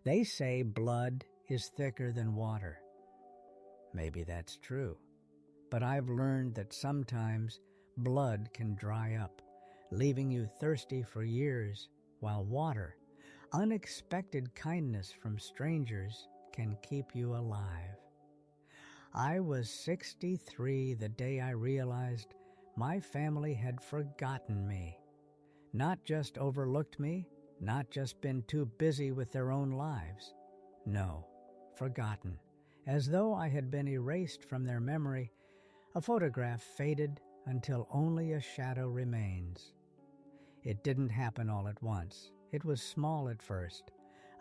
They say blood is thicker than water. Maybe that's true, but I've learned that sometimes blood can dry up, leaving you thirsty for years, while water, unexpected kindness from strangers, can keep you alive. I was 63 the day I realized my family had forgotten me. Not just overlooked me, not just been too busy with their own lives. No, forgotten, as though I had been erased from their memory, a photograph faded until only a shadow remains. It didn't happen all at once. It was small at first.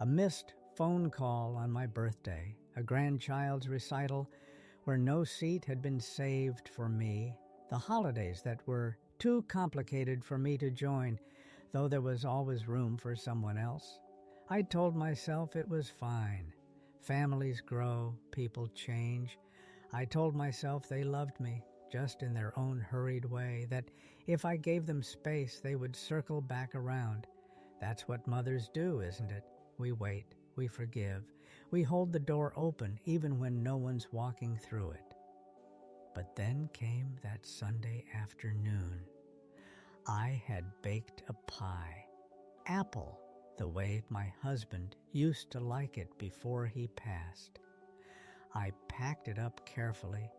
A missed phone call on my birthday, a grandchild's recital where no seat had been saved for me, the holidays that were too complicated for me to join, though there was always room for someone else. I told myself it was fine. Families grow, people change. I told myself they loved me, just in their own hurried way, that if I gave them space, they would circle back around. That's what mothers do, isn't it? We wait, we forgive, we hold the door open even when no one's walking through it. But then came that Sunday afternoon. I had baked a pie, apple, the way my husband used to like it before he passed. I packed it up carefully,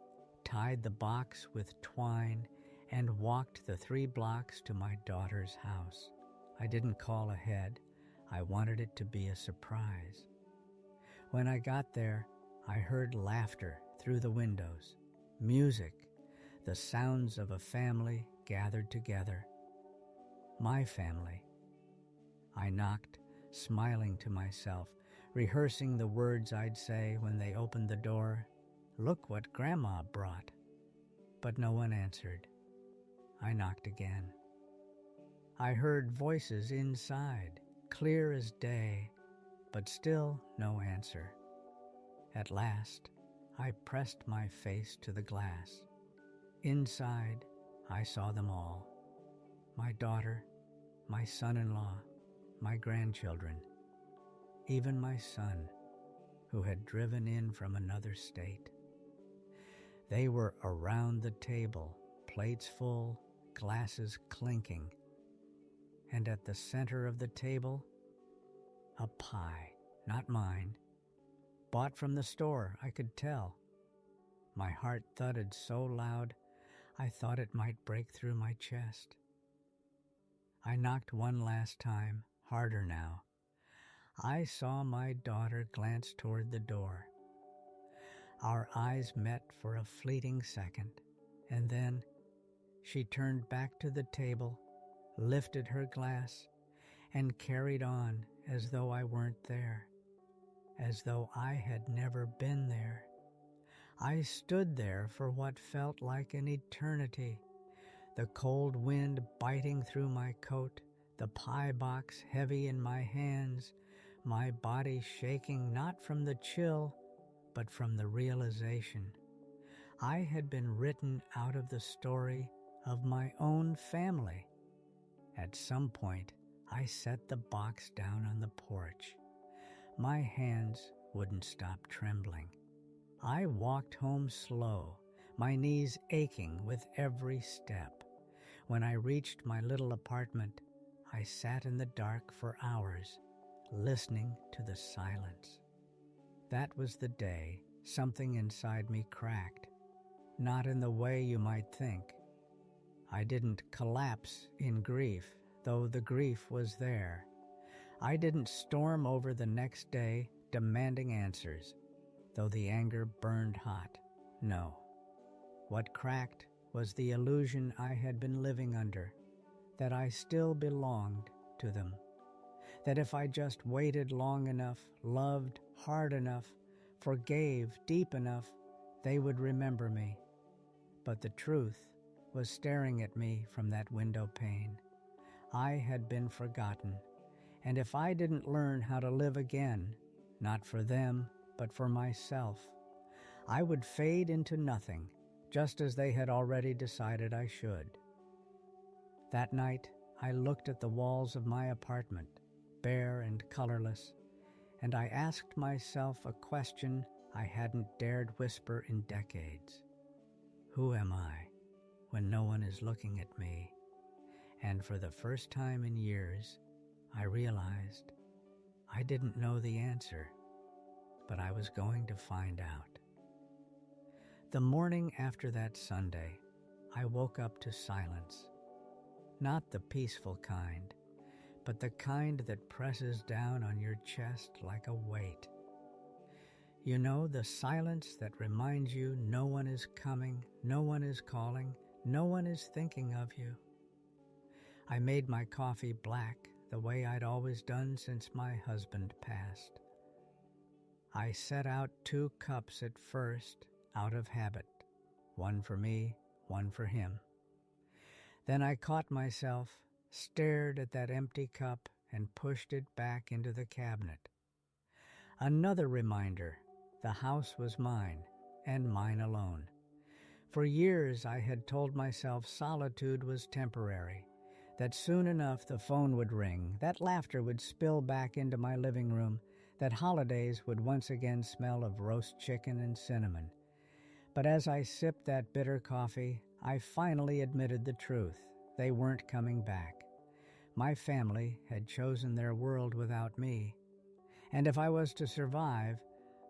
tied the box with twine, and walked the 3 blocks to my daughter's house. I didn't call ahead. I wanted it to be a surprise. When I got there, I heard laughter through the windows, music, the sounds of a family gathered together. My family. I knocked, smiling to myself, rehearsing the words I'd say when they opened the door. Look what Grandma brought. But no one answered. I knocked again. I heard voices inside, clear as day, but still no answer. At last, I pressed my face to the glass. Inside, I saw them all. My daughter, my son-in-law, my grandchildren, even my son, who had driven in from another state. They were around the table, plates full, glasses clinking, and at the center of the table, a pie, not mine, bought from the store, I could tell. My heart thudded so loud, I thought it might break through my chest. I knocked one last time, harder now. I saw my daughter glance toward the door. Our eyes met for a fleeting second, and then she turned back to the table, lifted her glass, and carried on as though I weren't there, as though I had never been there. I stood there for what felt like an eternity, the cold wind biting through my coat, the pie box heavy in my hands, my body shaking not from the chill, but from the realization I had been written out of the story of my own family. At some point, I set the box down on the porch. My hands wouldn't stop trembling. I walked home slow, my knees aching with every step. When I reached my little apartment, I sat in the dark for hours, listening to the silence. That was the day something inside me cracked, not in the way you might think. I didn't collapse in grief, though the grief was there. I didn't storm over the next day demanding answers, though the anger burned hot. No. What cracked was the illusion I had been living under, that I still belonged to them, that if I just waited long enough, loved hard enough, forgave deep enough, they would remember me. But the truth was staring at me from that window pane. I had been forgotten, and if I didn't learn how to live again, not for them, but for myself, I would fade into nothing, just as they had already decided I should. That night, I looked at the walls of my apartment, bare and colorless, and I asked myself a question I hadn't dared whisper in decades. Who am I when no one is looking at me? And for the first time in years, I realized I didn't know the answer, but I was going to find out. The morning after that Sunday, I woke up to silence. Not the peaceful kind, but the kind that presses down on your chest like a weight. You know, the silence that reminds you no one is coming, no one is calling, no one is thinking of you. I made my coffee black the way I'd always done since my husband passed. I set out 2 cups at first, out of habit, one for me, one for him. Then I caught myself, stared at that empty cup, and pushed it back into the cabinet. Another reminder, the house was mine, and mine alone. For years I had told myself solitude was temporary, that soon enough the phone would ring, that laughter would spill back into my living room, that holidays would once again smell of roast chicken and cinnamon. But as I sipped that bitter coffee, I finally admitted the truth. They weren't coming back. My family had chosen their world without me, and if I was to survive,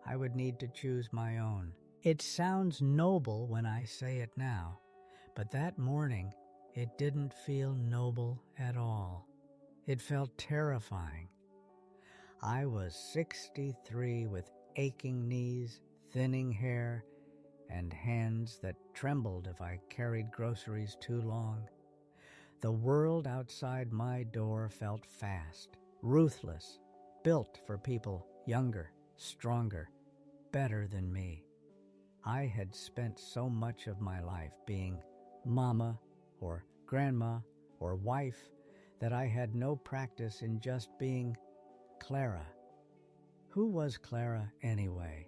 I would need to choose my own. It sounds noble when I say it now, but that morning it didn't feel noble at all. It felt terrifying. I was 63 with aching knees, thinning hair, and hands that trembled if I carried groceries too long. The world outside my door felt fast, ruthless, built for people younger, stronger, better than me. I had spent so much of my life being mama or grandma or wife that I had no practice in just being Clara. Who was Clara anyway?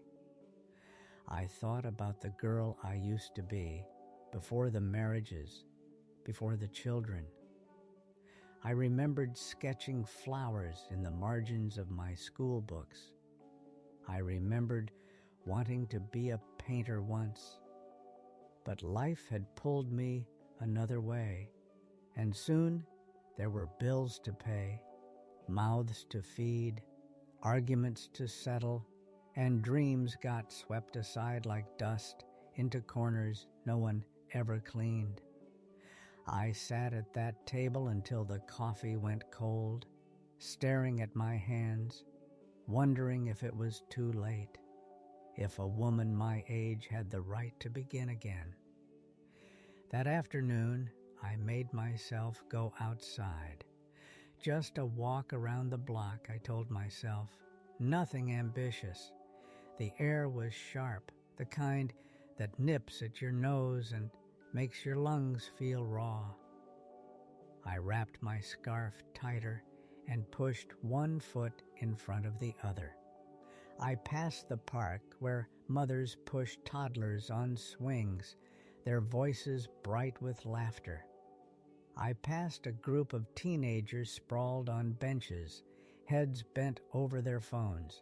I thought about the girl I used to be before the marriages, before the children. I remembered sketching flowers in the margins of my school books. I remembered wanting to be a painter once. But life had pulled me another way, and soon there were bills to pay, mouths to feed, arguments to settle, and dreams got swept aside like dust into corners no one ever cleaned. I sat at that table until the coffee went cold, staring at my hands, wondering if it was too late, if a woman my age had the right to begin again. That afternoon, I made myself go outside. Just a walk around the block, I told myself. Nothing ambitious. The air was sharp, the kind that nips at your nose and makes your lungs feel raw. I wrapped my scarf tighter and pushed one foot in front of the other. I passed the park where mothers pushed toddlers on swings, their voices bright with laughter. I passed a group of teenagers sprawled on benches, heads bent over their phones.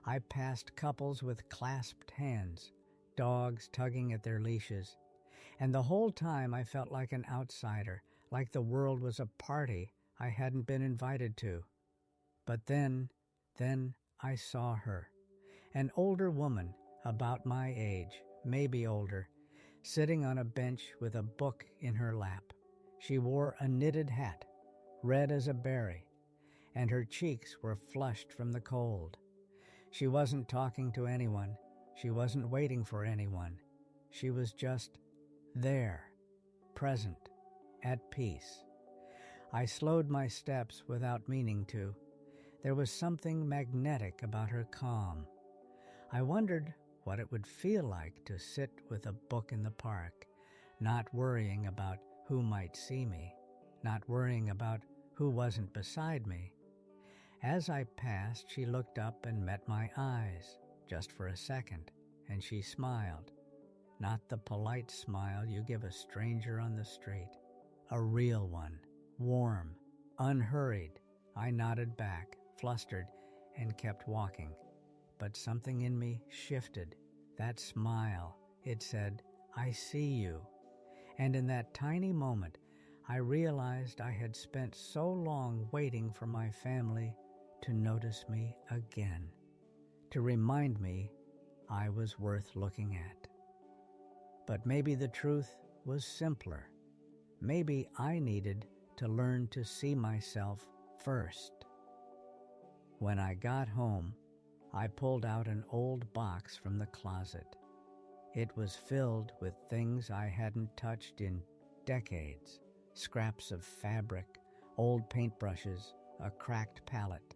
I passed couples with clasped hands, dogs tugging at their leashes, and the whole time I felt like an outsider, like the world was a party I hadn't been invited to. But then I saw her, an older woman about my age, maybe older, sitting on a bench with a book in her lap. She wore a knitted hat, red as a berry, and her cheeks were flushed from the cold. She wasn't talking to anyone. She wasn't waiting for anyone. She was just there, present, at peace. I slowed my steps without meaning to. There was something magnetic about her calm. I wondered what it would feel like to sit with a book in the park, not worrying about who might see me, not worrying about who wasn't beside me. As I passed, she looked up and met my eyes, just for a second, and she smiled. Not the polite smile you give a stranger on the street. A real one, warm, unhurried. I nodded back, flustered, and kept walking. But something in me shifted. That smile, it said, "I see you." And in that tiny moment, I realized I had spent so long waiting for my family to notice me again, to remind me I was worth looking at. But maybe the truth was simpler. Maybe I needed to learn to see myself first. When I got home, I pulled out an old box from the closet. It was filled with things I hadn't touched in decades: scraps of fabric, old paintbrushes, a cracked palette.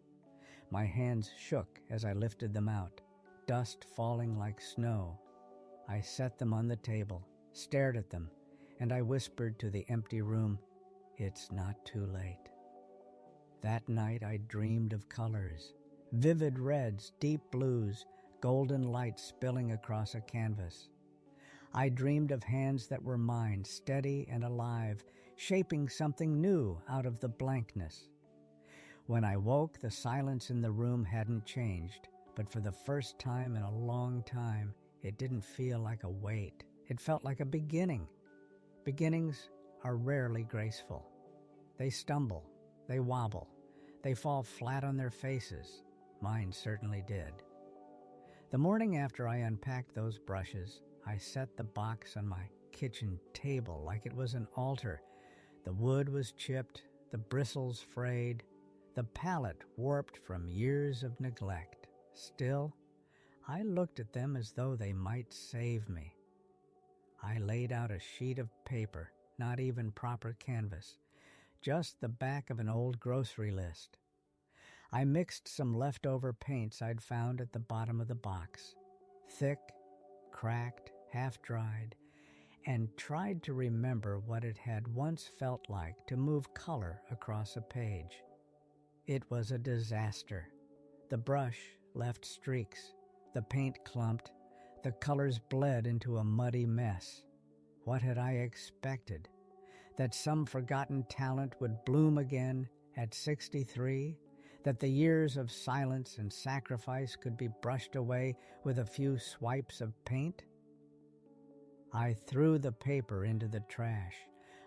My hands shook as I lifted them out, dust falling like snow. I set them on the table, stared at them, and I whispered to the empty room, "It's not too late." That night I dreamed of colors, vivid reds, deep blues, golden light spilling across a canvas. I dreamed of hands that were mine, steady and alive, shaping something new out of the blankness. When I woke, the silence in the room hadn't changed, but for the first time in a long time, it didn't feel like a wait. It felt like a beginning. Beginnings are rarely graceful. They stumble, they wobble, they fall flat on their faces. Mine certainly did. The morning after I unpacked those brushes, I set the box on my kitchen table like it was an altar. The wood was chipped, the bristles frayed, the palette warped from years of neglect. Still, I looked at them as though they might save me. I laid out a sheet of paper, not even proper canvas, just the back of an old grocery list. I mixed some leftover paints I'd found at the bottom of the box, thick, cracked, half-dried, and tried to remember what it had once felt like to move color across a page. It was a disaster. The brush left streaks, the paint clumped, the colors bled into a muddy mess. What had I expected? That some forgotten talent would bloom again at 63? That the years of silence and sacrifice could be brushed away with a few swipes of paint? I threw the paper into the trash.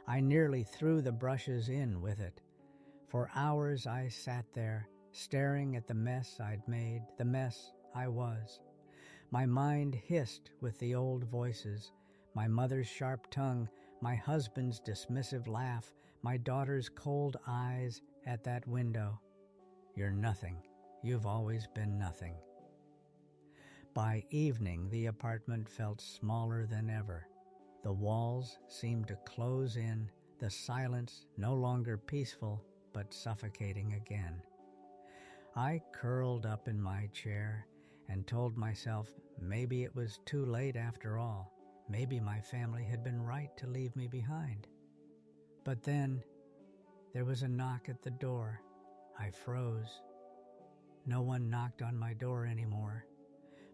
I nearly threw the brushes in with it. For hours I sat there, staring at the mess I'd made, the mess I was. My mind hissed with the old voices, my mother's sharp tongue, my husband's dismissive laugh, my daughter's cold eyes at that window. "You're nothing. You've always been nothing." By evening, the apartment felt smaller than ever. The walls seemed to close in, the silence no longer peaceful, but suffocating again. I curled up in my chair and told myself maybe it was too late after all. Maybe my family had been right to leave me behind. But then there was a knock at the door. I froze. No one knocked on my door anymore.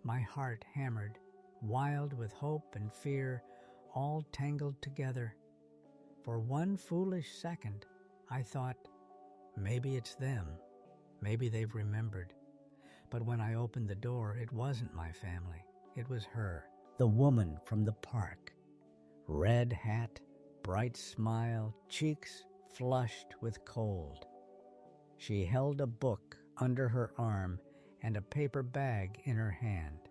My heart hammered, wild with hope and fear, all tangled together. For one foolish second, I thought, maybe it's them. Maybe they've remembered. But when I opened the door, it wasn't my family. It was her, the woman from the park. Red hat, bright smile, cheeks flushed with cold. She held a book under her arm and a paper bag in her hand.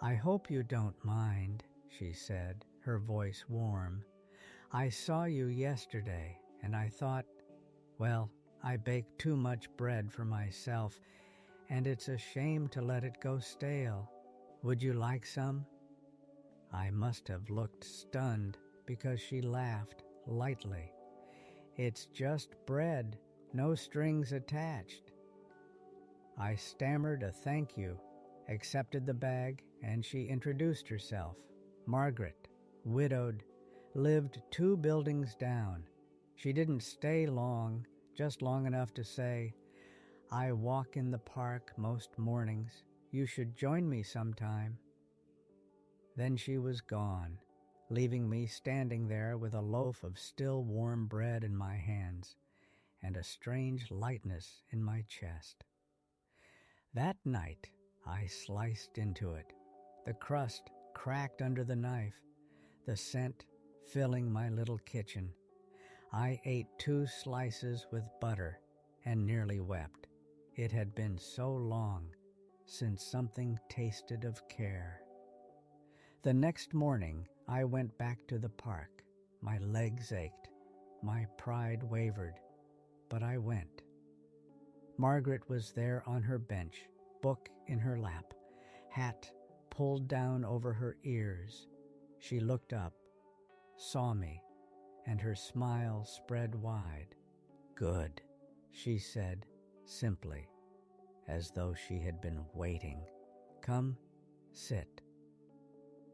"I hope you don't mind," she said, her voice warm. "I saw you yesterday, and I thought, well, I baked too much bread for myself, and it's a shame to let it go stale. Would you like some?" I must have looked stunned because she laughed lightly. "It's just bread, no strings attached." I stammered a thank you, accepted the bag, and she introduced herself. Margaret, widowed, lived 2 buildings down. She didn't stay long, just long enough to say, "I walk in the park most mornings. You should join me sometime." Then she was gone, leaving me standing there with a loaf of still warm bread in my hands and a strange lightness in my chest. That night, I sliced into it. The crust cracked under the knife, the scent filling my little kitchen. I ate 2 slices with butter and nearly wept. It had been so long since something tasted of care. The next morning, I went back to the park. My legs ached. My pride wavered. But I went. Margaret was there on her bench, book in her lap, hat pulled down over her ears. She looked up, saw me, and her smile spread wide. "Good," she said simply, as though she had been waiting. "Come, sit."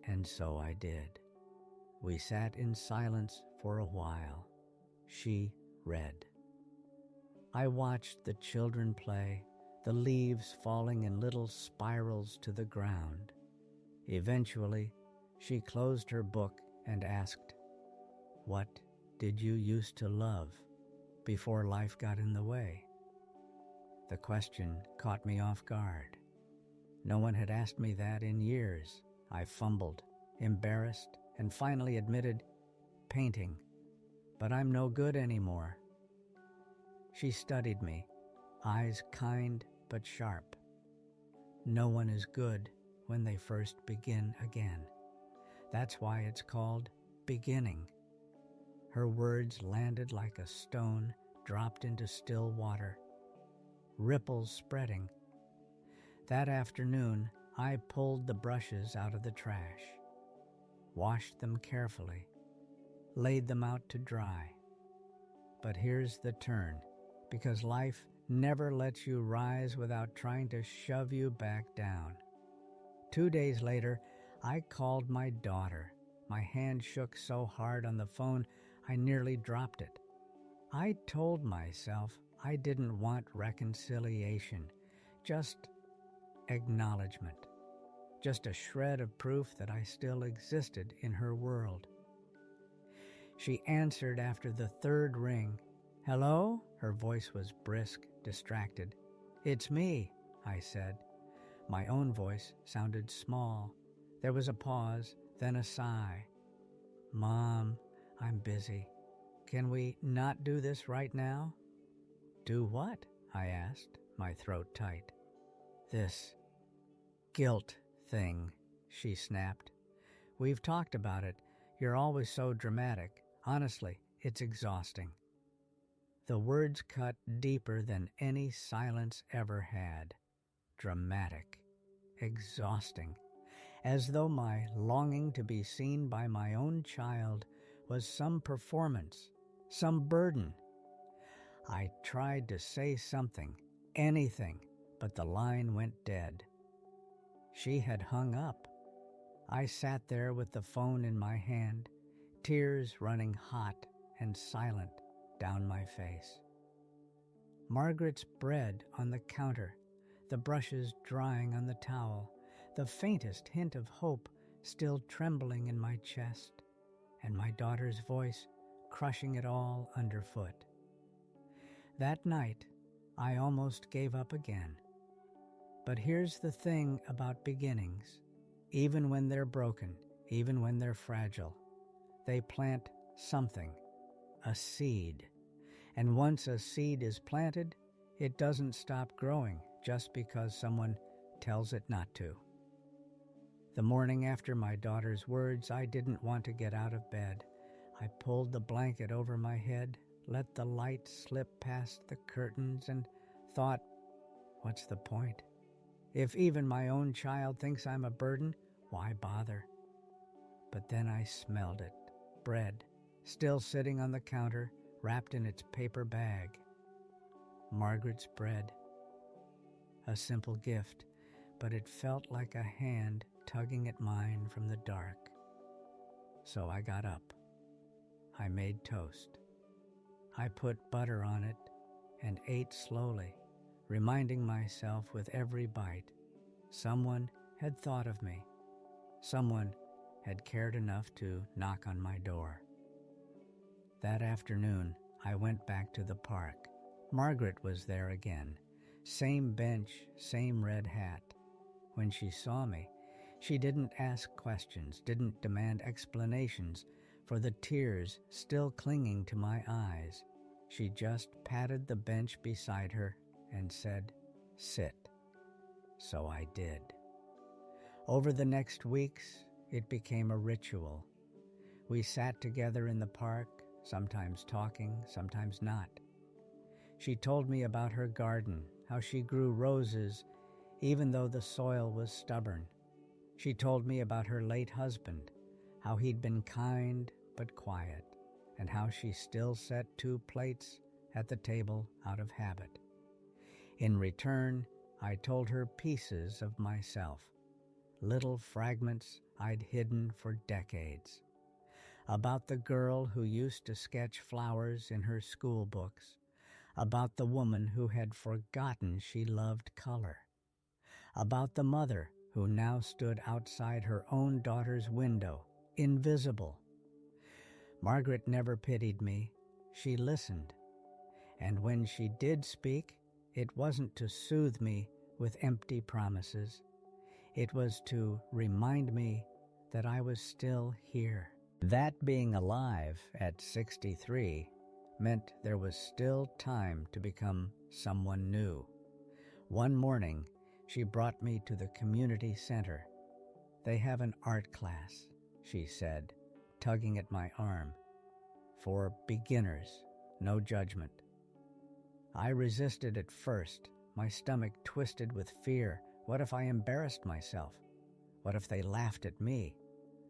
And so I did. We sat in silence for a while. She read. I watched the children play, the leaves falling in little spirals to the ground. Eventually, she closed her book and asked, "What did you used to love before life got in the way?" The question caught me off guard. No one had asked me that in years. I fumbled, embarrassed, and finally admitted, "Painting, but I'm no good anymore." She studied me, eyes kind but sharp. No one is good when they first begin again. That's why it's called beginning. Her words landed like a stone dropped into still water, ripples spreading. That afternoon, I pulled the brushes out of the trash, washed them carefully, laid them out to dry. But here's the turn, because life never lets you rise without trying to shove you back down. 2 days later, I called my daughter. My hand shook so hard on the phone, I nearly dropped it. I told myself I didn't want reconciliation, just acknowledgement, just a shred of proof that I still existed in her world. She answered after the 3rd ring. "Hello?" Her voice was brisk, distracted. "It's me," I said. My own voice sounded small. There was a pause, then a sigh. "Mom, I'm busy. Can we not do this right now?" "Do what?" I asked, my throat tight. "This guilt thing," she snapped. "We've talked about it. You're always so dramatic. Honestly, it's exhausting." The words cut deeper than any silence ever had. Dramatic. Exhausting. As though my longing to be seen by my own child was some performance, some burden. I tried to say something, anything, but the line went dead. She had hung up. I sat there with the phone in my hand, tears running hot and silent down my face. Margaret's bread on the counter, the brushes drying on the towel, the faintest hint of hope still trembling in my chest, and my daughter's voice crushing it all underfoot. That night, I almost gave up again. But here's the thing about beginnings. Even when they're broken, even when they're fragile, they plant something, a seed. And once a seed is planted, it doesn't stop growing just because someone tells it not to. The morning after my daughter's words, I didn't want to get out of bed. I pulled the blanket over my head, let the light slip past the curtains, and thought, what's the point? If even my own child thinks I'm a burden, why bother? But then I smelled it. Bread, still sitting on the counter, wrapped in its paper bag. Margaret's bread. A simple gift, but it felt like a hand tugging at mine from the dark. So I got up. I made toast. I put butter on it and ate slowly, reminding myself with every bite, someone had thought of me. Someone had cared enough to knock on my door. That afternoon, I went back to the park. Margaret was there again, Same bench, same red hat. When she saw me, she didn't ask questions, didn't demand explanations for the tears still clinging to my eyes. She just patted the bench beside her and said, "Sit." So I did. Over the next weeks, it became a ritual. We sat together in the park, sometimes talking, sometimes not. She told me about her garden, how she grew roses even though the soil was stubborn. She told me about her late husband, how he'd been kind but quiet, and how she still set 2 plates at the table out of habit. In return, I told her pieces of myself, little fragments I'd hidden for decades. About the girl who used to sketch flowers in her school books, about the woman who had forgotten she loved color, about the mother who now stood outside her own daughter's window, invisible. Margaret never pitied me. She listened. And when she did speak, it wasn't to soothe me with empty promises. It was to remind me that I was still here. That being alive at 63 meant there was still time to become someone new. One morning, she brought me to the community center. "They have an art class," she said, tugging at my arm. "For beginners, no judgment." I resisted at first, my stomach twisted with fear. What if I embarrassed myself? What if they laughed at me?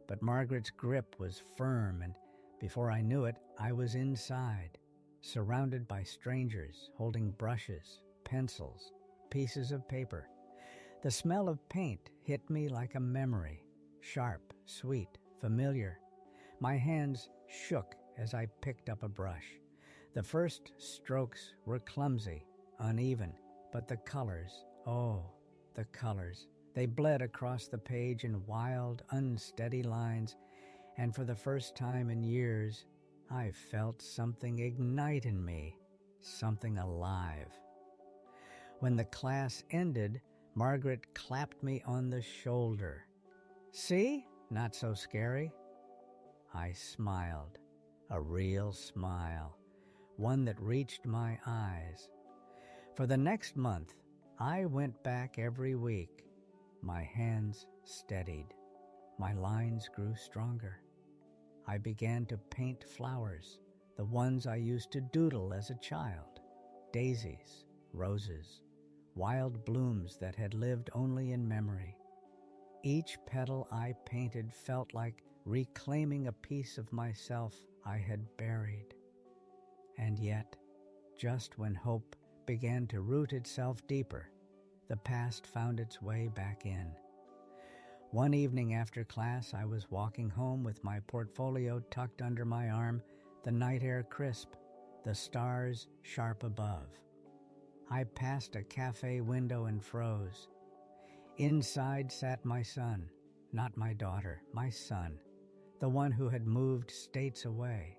But Margaret's grip was firm, and before I knew it, I was inside, surrounded by strangers holding brushes, pencils, pieces of paper. The smell of paint hit me like a memory, sharp, sweet, familiar. My hands shook as I picked up a brush. The first strokes were clumsy, uneven, but the colors, oh, the colors. They bled across the page in wild, unsteady lines, and for the first time in years, I felt something ignite in me, something alive. When the class ended, Margaret clapped me on the shoulder. "See? Not so scary." I smiled, a real smile, one that reached my eyes. For the next month, I went back every week. My hands steadied. My lines grew stronger. I began to paint flowers, the ones I used to doodle as a child. Daisies, roses, wild blooms that had lived only in memory. Each petal I painted felt like reclaiming a piece of myself I had buried. And yet, just when hope began to root itself deeper, the past found its way back in. One evening after class, I was walking home with my portfolio tucked under my arm, the night air crisp, the stars sharp above. I passed a cafe window and froze. Inside sat my son, not my daughter, my son, the one who had moved states away.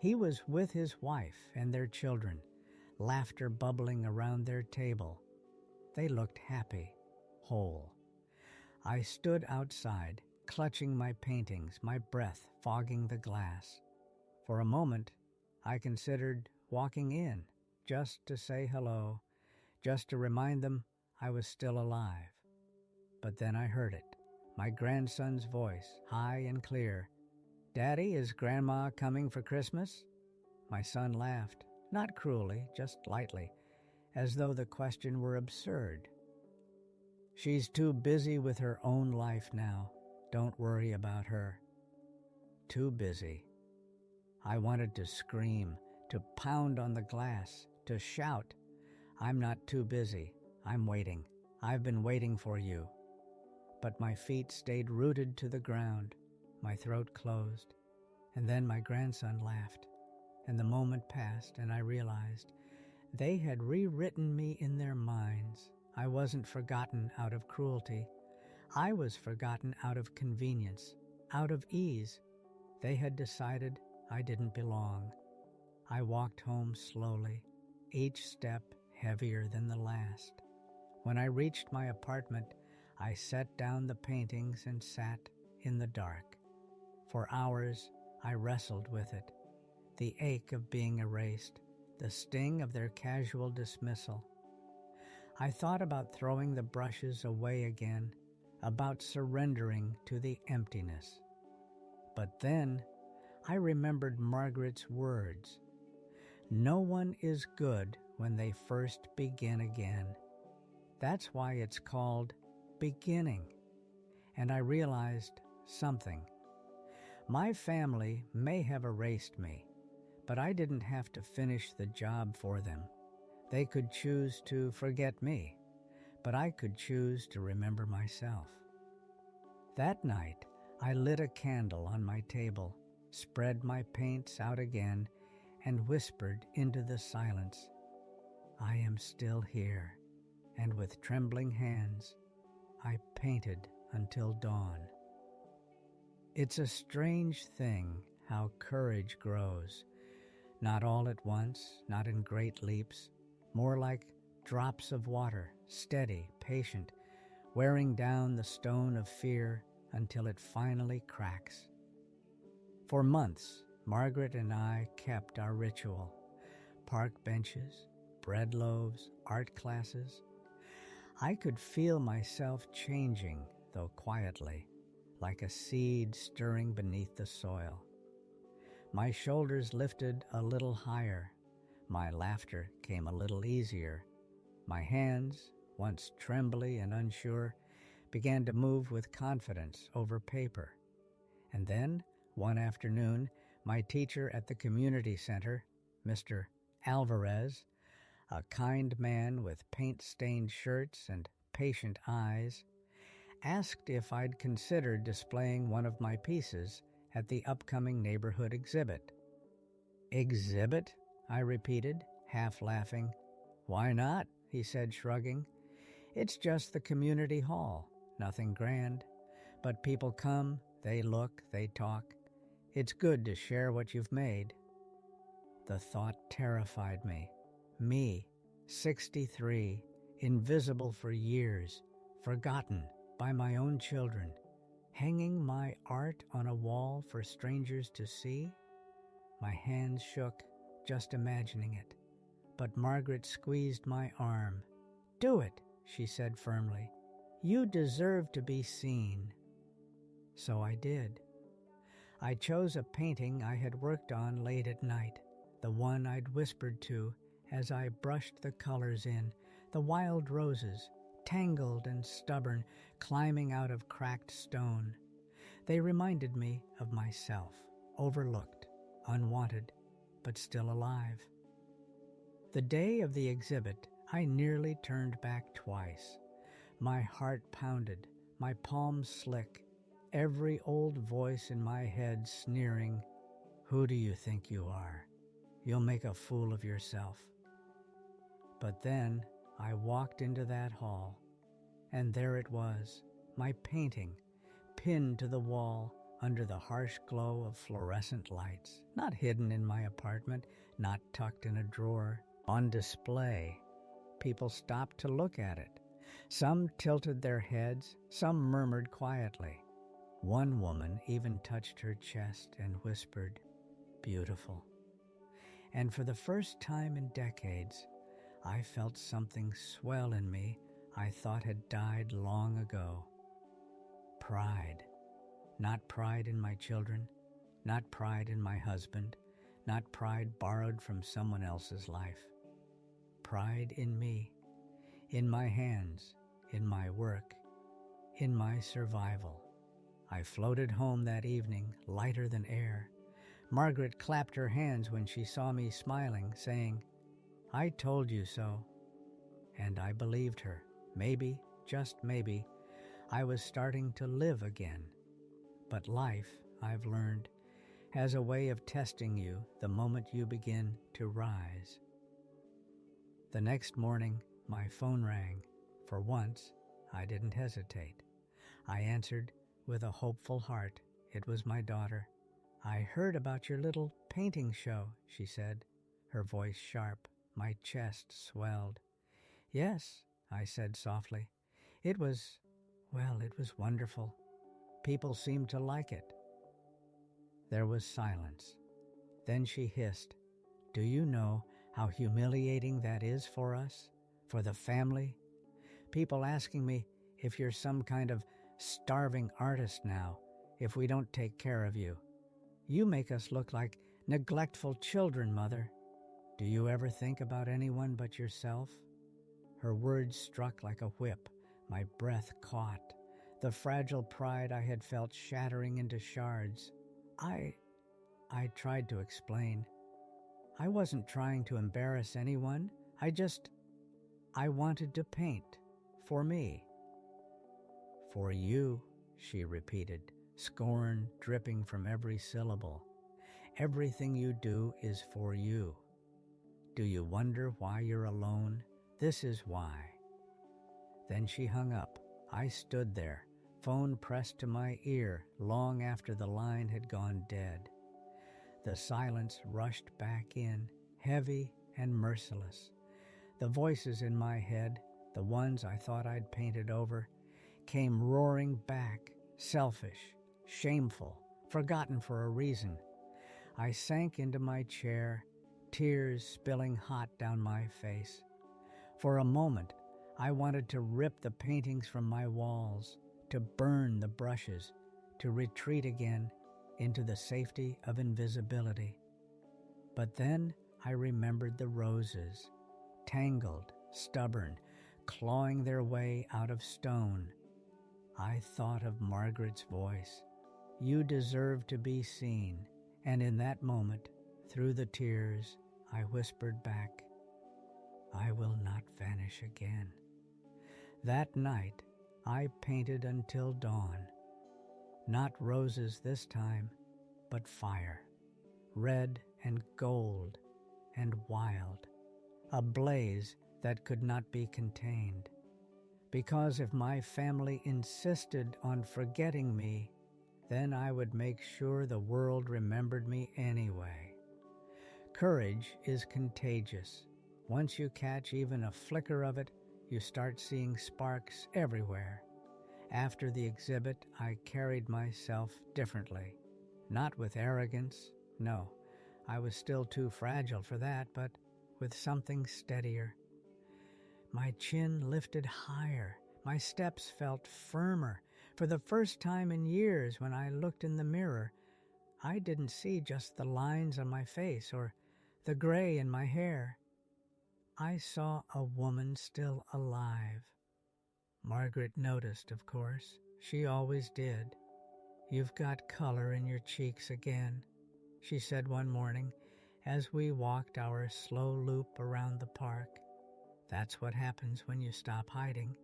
He was with his wife and their children, laughter bubbling around their table. They looked happy, whole. I stood outside, clutching my paintings, my breath fogging the glass. For a moment, I considered walking in, just to say hello, just to remind them I was still alive. But then I heard it, my grandson's voice, high and clear. "Daddy, is Grandma coming for Christmas?" My son laughed, not cruelly, just lightly, as though the question were absurd. "She's too busy with her own life now. Don't worry about her." Too busy. I wanted to scream, to pound on the glass, to shout, "I'm not too busy. I'm waiting. I've been waiting for you." But my feet stayed rooted to the ground. My throat closed. And then my grandson laughed. And the moment passed, and I realized they had rewritten me in their minds. I wasn't forgotten out of cruelty. I was forgotten out of convenience, out of ease. They had decided I didn't belong. I walked home slowly, each step heavier than the last. When I reached my apartment, I set down the paintings and sat in the dark. For hours, I wrestled with it, the ache of being erased, the sting of their casual dismissal. I thought about throwing the brushes away again, about surrendering to the emptiness. But then I remembered Margaret's words. No one is good when they first begin again. That's why it's called beginning. And I realized something. My family may have erased me, but I didn't have to finish the job for them. They could choose to forget me, but I could choose to remember myself. That night, I lit a candle on my table, spread my paints out again, and whispered into the silence, I am still here, and with trembling hands, I painted until dawn. It's a strange thing how courage grows, not all at once, not in great leaps, more like drops of water, steady, patient, wearing down the stone of fear until it finally cracks. For months, Margaret and I kept our ritual. Park benches, bread loaves, art classes. I could feel myself changing, though quietly, like a seed stirring beneath the soil. My shoulders lifted a little higher. My laughter came a little easier. My hands, once trembly and unsure, began to move with confidence over paper. And then, one afternoon, my teacher at the community center, Mr. Alvarez, a kind man with paint-stained shirts and patient eyes, asked if I'd considered displaying one of my pieces at the upcoming neighborhood exhibit. Exhibit? I repeated, half laughing. Why not? He said, shrugging. It's just the community hall, nothing grand. But people come, they look, they talk. It's good to share what you've made. The thought terrified me. Me, 63, invisible for years, forgotten by my own children, hanging my art on a wall for strangers to see? My hands shook, just imagining it. But Margaret squeezed my arm. Do it, she said firmly. You deserve to be seen. So I did. I chose a painting I had worked on late at night, the one I'd whispered to as I brushed the colors in, the wild roses, tangled and stubborn, climbing out of cracked stone. They reminded me of myself, overlooked, unwanted, but still alive. The day of the exhibit, I nearly turned back twice. My heart pounded, my palms slick, every old voice in my head sneering, Who do you think you are? You'll make a fool of yourself. But then I walked into that hall, and there it was, my painting, pinned to the wall under the harsh glow of fluorescent lights, not hidden in my apartment, not tucked in a drawer, on display. People stopped to look at it. Some tilted their heads, some murmured quietly. One woman even touched her chest and whispered, Beautiful. And for the first time in decades, I felt something swell in me I thought had died long ago. Pride. Not pride in my children, not pride in my husband, not pride borrowed from someone else's life. Pride in me, in my hands, in my work, in my survival. I floated home that evening, lighter than air. Margaret clapped her hands when she saw me smiling, saying, I told you so. And I believed her. Maybe, just maybe, I was starting to live again. But life, I've learned, has a way of testing you the moment you begin to rise. The next morning, my phone rang. For once, I didn't hesitate. I answered with a hopeful heart. It was my daughter. I heard about your little painting show, she said, her voice sharp. My chest swelled. Yes, I said softly. It was, well, it was wonderful. People seemed to like it. There was silence. Then she hissed, "Do you know how humiliating that is for us, for the family? People asking me if you're some kind of starving artist now, if we don't take care of you. You make us look like neglectful children, Mother. Do you ever think about anyone but yourself?" Her words struck like a whip. My breath caught, the fragile pride I had felt shattering into shards. I tried to explain. I wasn't trying to embarrass anyone. I wanted to paint. For me. "For you," she repeated, scorn dripping from every syllable. "Everything you do is for you. Do you wonder why you're alone? This is why." Then she hung up. I stood there, phone pressed to my ear long after the line had gone dead. The silence rushed back in, heavy and merciless. The voices in my head, the ones I thought I'd painted over, came roaring back, selfish, shameful, forgotten for a reason. I sank into my chair, tears spilling hot down my face. For a moment, I wanted to rip the paintings from my walls, to burn the brushes, to retreat again into the safety of invisibility. But then I remembered the roses, tangled, stubborn, clawing their way out of stone. I thought of Margaret's voice. "You deserve to be seen." And in that moment, through the tears, I whispered back, "I will not vanish again." That night, I painted until dawn. Not roses this time, but fire, red and gold and wild, a blaze that could not be contained. Because if my family insisted on forgetting me, then I would make sure the world remembered me anyway. Courage is contagious. Once you catch even a flicker of it, you start seeing sparks everywhere. After the exhibit, I carried myself differently. Not with arrogance, no, I was still too fragile for that, but with something steadier. My chin lifted higher, my steps felt firmer. For the first time in years, when I looked in the mirror, I didn't see just the lines on my face or the gray in my hair. I saw a woman still alive. Margaret noticed, of course. She always did. "You've got color in your cheeks again," she said one morning as we walked our slow loop around the park. "That's what happens when you stop hiding."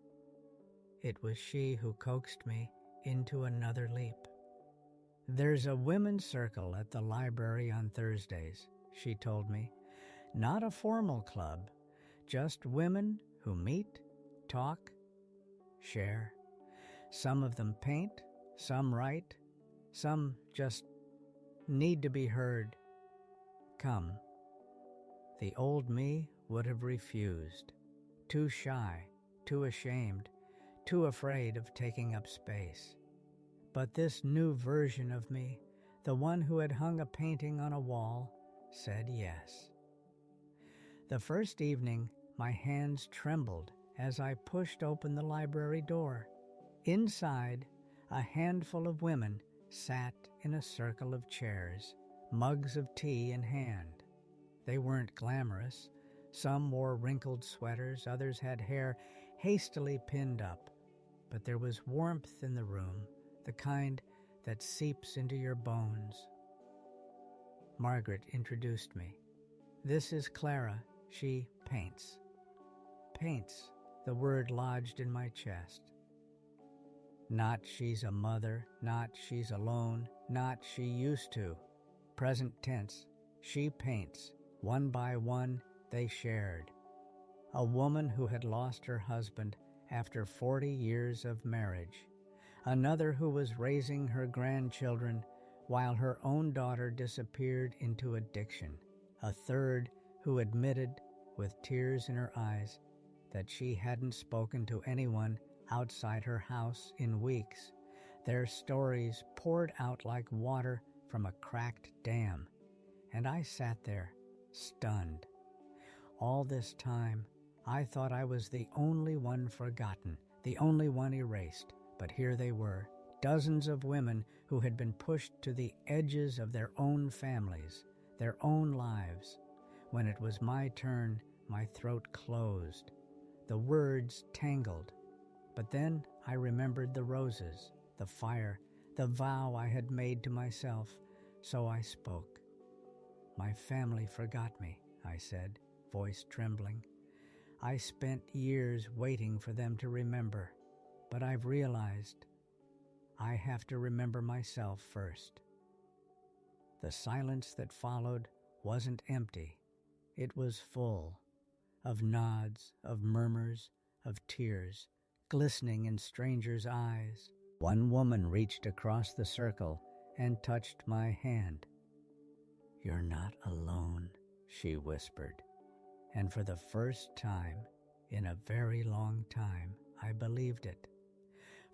It was she who coaxed me into another leap. "There's a women's circle at the library on Thursdays," she told me. "Not a formal club, just women who meet, talk, share. Some of them paint, some write, some just need to be heard. Come." The old me would have refused. Too shy, too ashamed, too afraid of taking up space. But this new version of me, the one who had hung a painting on a wall, said yes. The first evening, my hands trembled as I pushed open the library door. Inside, a handful of women sat in a circle of chairs, mugs of tea in hand. They weren't glamorous. Some wore wrinkled sweaters, others had hair hastily pinned up. But there was warmth in the room, the kind that seeps into your bones. Margaret introduced me. "This is Clara. She paints." Paints, the word lodged in my chest. Not she's a mother, not she's alone, not she used to. Present tense, she paints. One by one, they shared. A woman who had lost her husband after 40 years of marriage. Another who was raising her grandchildren while her own daughter disappeared into addiction. A third who admitted, with tears in her eyes, that she hadn't spoken to anyone outside her house in weeks. Their stories poured out like water from a cracked dam, and I sat there, stunned. All this time, I thought I was the only one forgotten, the only one erased, but here they were, dozens of women who had been pushed to the edges of their own families, their own lives. When it was my turn, my throat closed. The words tangled. But then I remembered the roses, the fire, the vow I had made to myself, so I spoke. My family forgot me, I said, voice trembling. I spent years waiting for them to remember, but I've realized I have to remember myself first. The silence that followed wasn't empty. It was full of nods, of murmurs, of tears, glistening in strangers' eyes. One woman reached across the circle and touched my hand. "You're not alone," she whispered. And for the first time in a very long time, I believed it.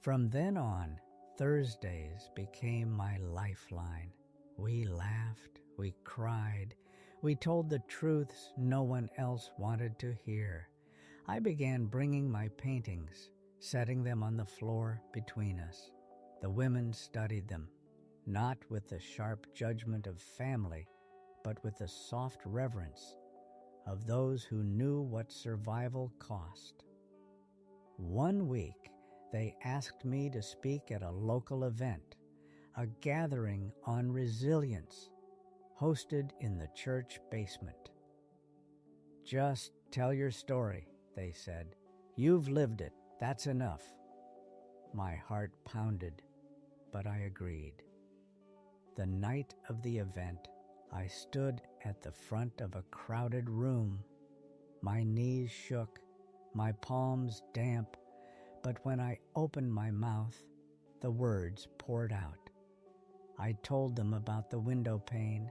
From then on, Thursdays became my lifeline. We laughed, we cried, we told the truths no one else wanted to hear. I began bringing my paintings, setting them on the floor between us. The women studied them, not with the sharp judgment of family, but with the soft reverence of those who knew what survival cost. One week, they asked me to speak at a local event, a gathering on resilience, hosted in the church basement. "Just tell your story," they said. "You've lived it, that's enough." My heart pounded, but I agreed. The night of the event, I stood at the front of a crowded room. My knees shook, my palms damp, but when I opened my mouth, the words poured out. I told them about the window pane,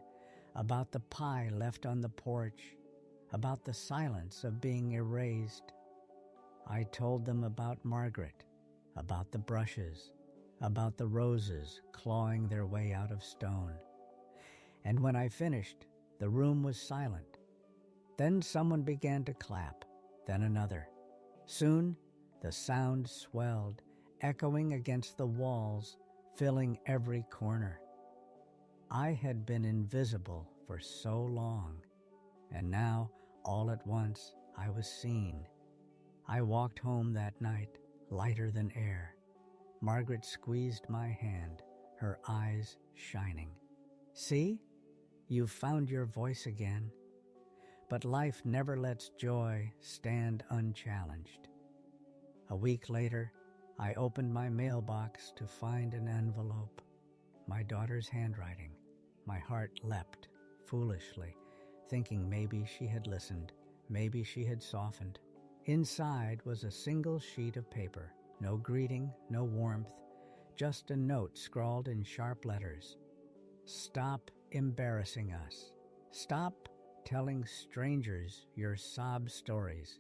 about the pie left on the porch, about the silence of being erased. I told them about Margaret, about the brushes, about the roses clawing their way out of stone. And when I finished, the room was silent. Then someone began to clap, then another. Soon, the sound swelled, echoing against the walls, filling every corner. I had been invisible for so long, and now, all at once, I was seen. I walked home that night, lighter than air. Margaret squeezed my hand, her eyes shining. "See? You've found your voice again." But life never lets joy stand unchallenged. A week later, I opened my mailbox to find an envelope. My daughter's handwriting. My heart leapt, foolishly, thinking maybe she had listened, maybe she had softened. Inside was a single sheet of paper, no greeting, no warmth, just a note scrawled in sharp letters. "Stop embarrassing us. Stop telling strangers your sob stories.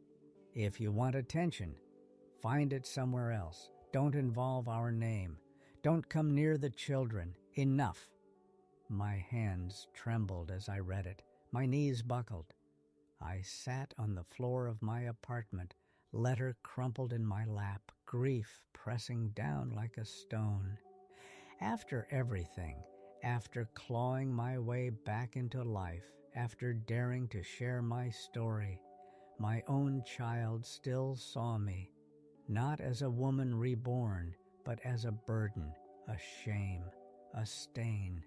If you want attention, find it somewhere else. Don't involve our name. Don't come near the children. Enough." My hands trembled as I read it. My knees buckled. I sat on the floor of my apartment, letter crumpled in my lap, grief pressing down like a stone. After everything, after clawing my way back into life, after daring to share my story, my own child still saw me, not as a woman reborn, but as a burden, a shame, a stain.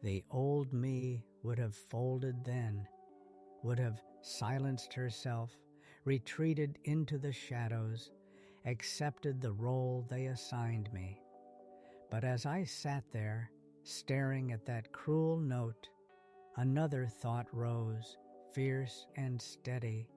The old me would have folded then, would have silenced herself, retreated into the shadows, accepted the role they assigned me. But as I sat there, staring at that cruel note, another thought rose, fierce and steady.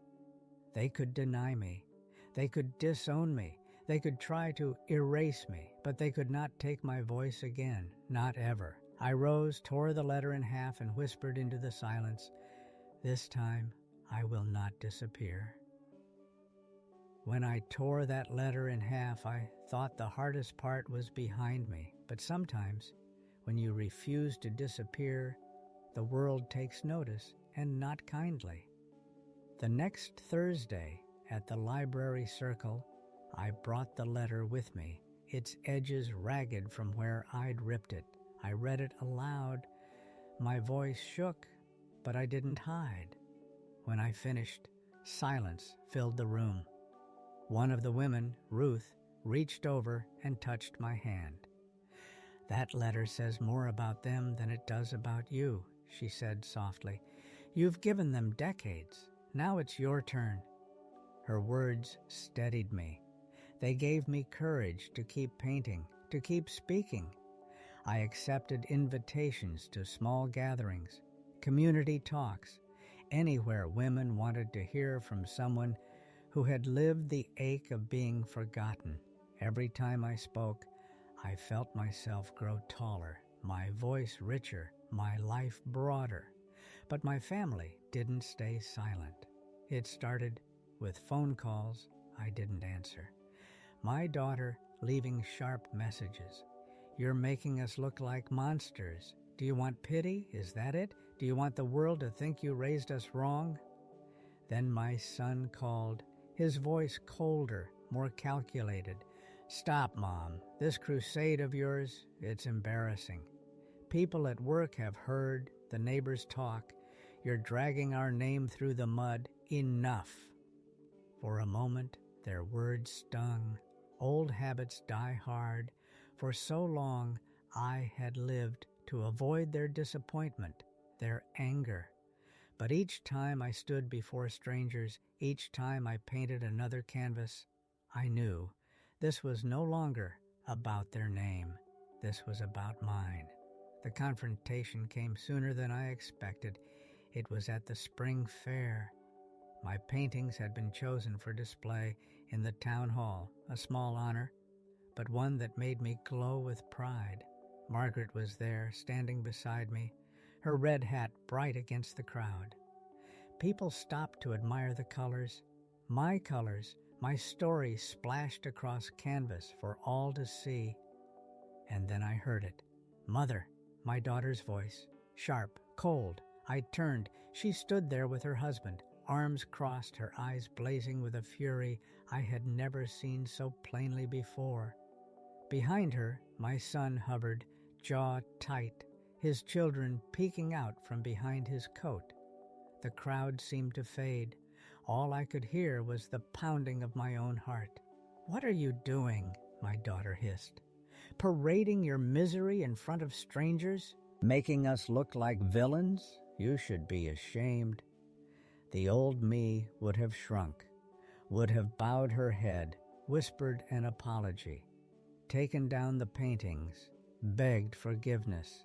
They could deny me. They could disown me. They could try to erase me, but they could not take my voice again, not ever. I rose, tore the letter in half, and whispered into the silence, "This time I will not disappear." When I tore that letter in half, I thought the hardest part was behind me. But sometimes, when you refuse to disappear, the world takes notice, and not kindly. The next Thursday, at the library circle, I brought the letter with me, its edges ragged from where I'd ripped it. I read it aloud. My voice shook, but I didn't hide. When I finished, silence filled the room. One of the women, Ruth, reached over and touched my hand. "That letter says more about them than it does about you," she said softly. "You've given them decades. Now it's your turn." Her words steadied me. They gave me courage to keep painting, to keep speaking. I accepted invitations to small gatherings, community talks, anywhere women wanted to hear from someone who had lived the ache of being forgotten. Every time I spoke, I felt myself grow taller, my voice richer, my life broader. But my family didn't stay silent. It started with phone calls I didn't answer. My daughter leaving sharp messages. "You're making us look like monsters. Do you want pity? Is that it? Do you want the world to think you raised us wrong?" Then my son called, his voice colder, more calculated. "Stop, Mom. This crusade of yours, it's embarrassing. People at work have heard, the neighbors talk. You're dragging our name through the mud. Enough." For a moment, their words stung. Old habits die hard. For so long, I had lived to avoid their disappointment, their anger. But each time I stood before strangers, each time I painted another canvas, I knew this was no longer about their name. This was about mine. The confrontation came sooner than I expected. It was at the spring fair. My paintings had been chosen for display in the town hall, a small honor, but one that made me glow with pride. Margaret was there, standing beside me, her red hat bright against the crowd. People stopped to admire the colors, my story splashed across canvas for all to see. And then I heard it. "Mother," my daughter's voice, sharp, cold. I turned. She stood there with her husband, arms crossed, her eyes blazing with a fury I had never seen so plainly before. Behind her, my son hovered, jaw tight, his children peeking out from behind his coat. The crowd seemed to fade. All I could hear was the pounding of my own heart. "What are you doing?" my daughter hissed. "Parading your misery in front of strangers? Making us look like villains? You should be ashamed." The old me would have shrunk, would have bowed her head, whispered an apology, taken down the paintings, begged forgiveness.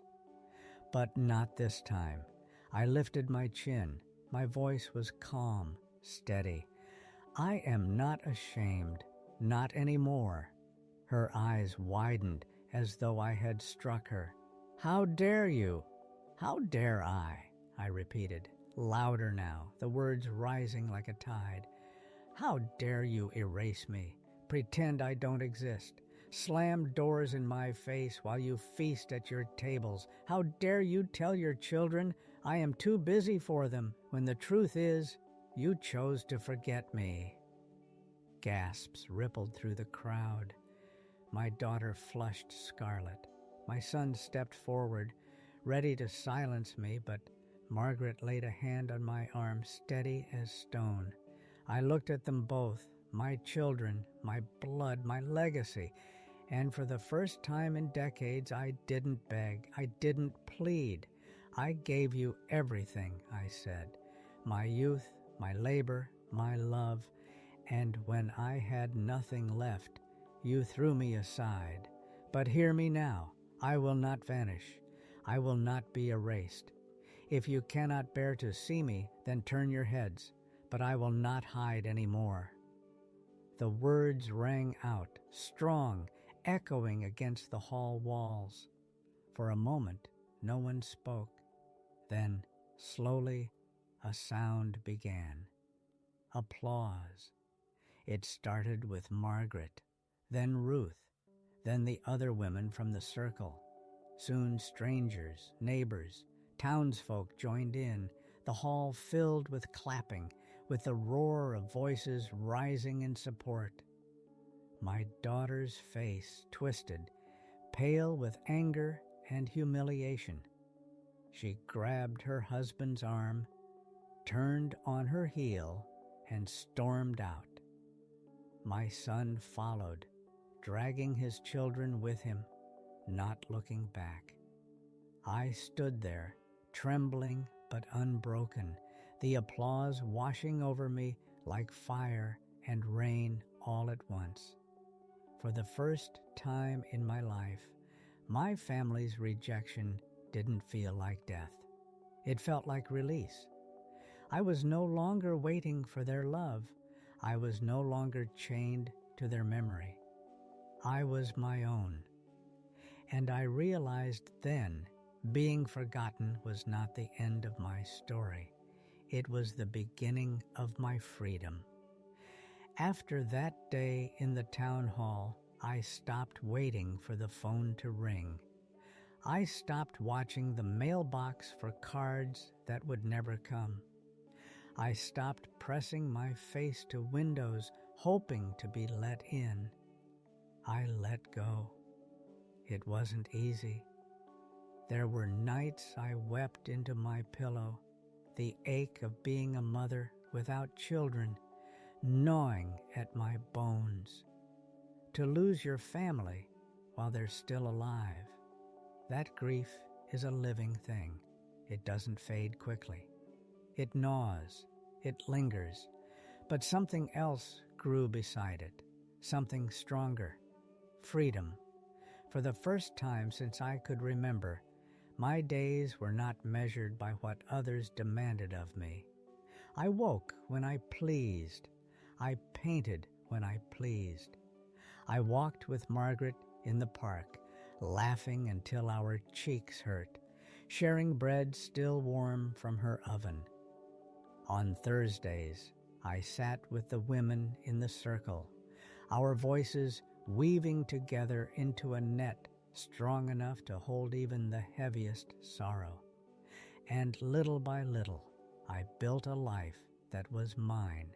But not this time. I lifted my chin. My voice was calm, steady. "I am not ashamed, not anymore." Her eyes widened as though I had struck her. "How dare you?" "How dare I repeated, louder now, the words rising like a tide. "How dare you erase me, pretend I don't exist, slam doors in my face while you feast at your tables? How dare you tell your children I am too busy for them, when the truth is, you chose to forget me?" Gasps rippled through the crowd. My daughter flushed scarlet. My son stepped forward, ready to silence me, but Margaret laid a hand on my arm, steady as stone. I looked at them both, my children, my blood, my legacy, and for the first time in decades, I didn't beg, I didn't plead. "I gave you everything," I said, "my youth, my labor, my love, and when I had nothing left, you threw me aside. But hear me now, I will not vanish, I will not be erased. If you cannot bear to see me, then turn your heads, but I will not hide any more." The words rang out, strong, echoing against the hall walls. For a moment, no one spoke. Then, slowly, a sound began. Applause. It started with Margaret, then Ruth, then the other women from the circle. Soon strangers, neighbors, townsfolk joined in, the hall filled with clapping, with the roar of voices rising in support. My daughter's face twisted, pale with anger and humiliation. She grabbed her husband's arm, turned on her heel, and stormed out. My son followed, dragging his children with him, not looking back. I stood there, trembling but unbroken, the applause washing over me like fire and rain all at once. For the first time in my life, my family's rejection didn't feel like death. It felt like release. I was no longer waiting for their love. I was no longer chained to their memory. I was my own. And I realized then being forgotten was not the end of my story. It was the beginning of my freedom. After that day in the town hall, I stopped waiting for the phone to ring. I stopped watching the mailbox for cards that would never come. I stopped pressing my face to windows, hoping to be let in. I let go. It wasn't easy. There were nights I wept into my pillow, the ache of being a mother without children, gnawing at my bones. To lose your family while they're still alive, that grief is a living thing. It doesn't fade quickly. It gnaws, it lingers, but something else grew beside it, something stronger, freedom. For the first time since I could remember, my days were not measured by what others demanded of me. I woke when I pleased. I painted when I pleased. I walked with Margaret in the park, laughing until our cheeks hurt, sharing bread still warm from her oven. On Thursdays, I sat with the women in the circle, our voices weaving together into a net strong enough to hold even the heaviest sorrow. And little by little, I built a life that was mine,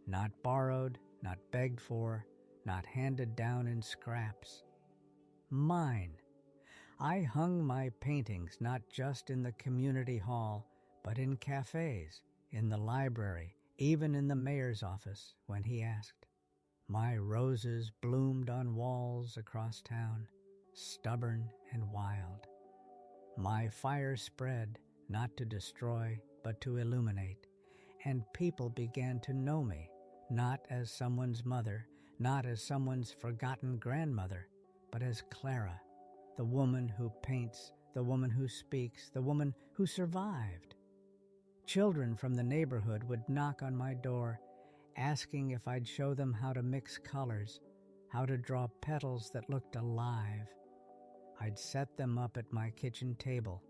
not borrowed, not begged for, not handed down in scraps. Mine. I hung my paintings not just in the community hall, but in cafes, in the library, even in the mayor's office when he asked. My roses bloomed on walls across town, stubborn and wild. My fire spread, not to destroy, but to illuminate, and people began to know me, not as someone's mother, not as someone's forgotten grandmother, but as Clara, the woman who paints, the woman who speaks, the woman who survived. Children from the neighborhood would knock on my door, asking if I'd show them how to mix colors, how to draw petals that looked alive. I'd set them up at my kitchen table,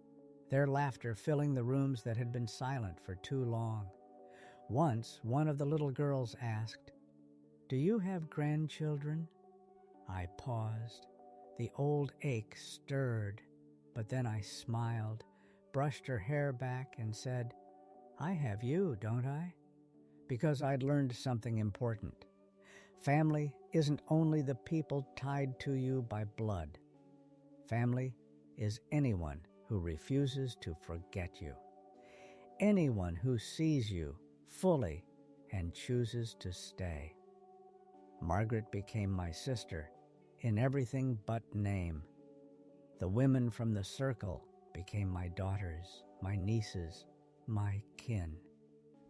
their laughter filling the rooms that had been silent for too long. Once, one of the little girls asked, "Do you have grandchildren?" I paused. The old ache stirred, but then I smiled, brushed her hair back, and said, "I have you, don't I?" Because I'd learned something important. Family isn't only the people tied to you by blood. Family is anyone who refuses to forget you. Anyone who sees you fully and chooses to stay. Margaret became my sister in everything but name. The women from the circle became my daughters, my nieces, my kin.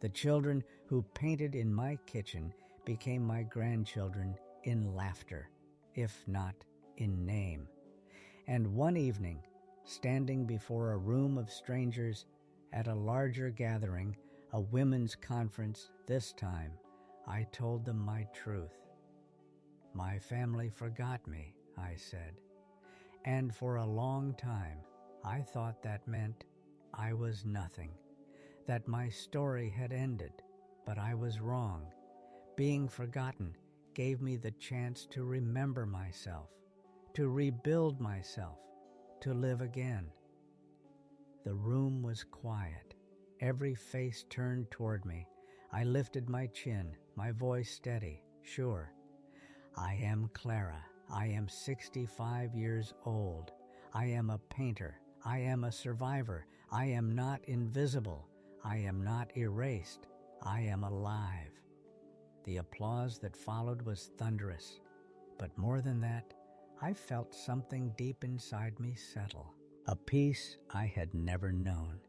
The children who painted in my kitchen became my grandchildren in laughter, if not in name. And one evening, standing before a room of strangers at a larger gathering, a women's conference this time, I told them my truth. My family forgot me, I said, and for a long time I thought that meant I was nothing, that my story had ended, but I was wrong, Being forgotten gave me the chance to remember myself, to rebuild myself, to live again. The room was quiet. Every face turned toward me. I lifted my chin, my voice steady, sure. I am Clara. I am 65 years old. I am a painter. I am a survivor. I am not invisible. I am not erased. I am alive. The applause that followed was thunderous. But more than that, I felt something deep inside me settle, a peace I had never known.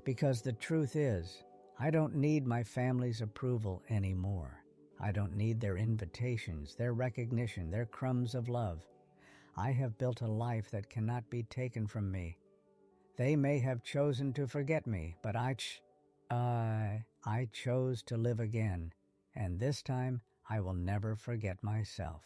Because the truth is, I don't need my family's approval anymore. I don't need their invitations, their recognition, their crumbs of love. I have built a life that cannot be taken from me. They may have chosen to forget me, but I chose to live again, and this time I will never forget myself.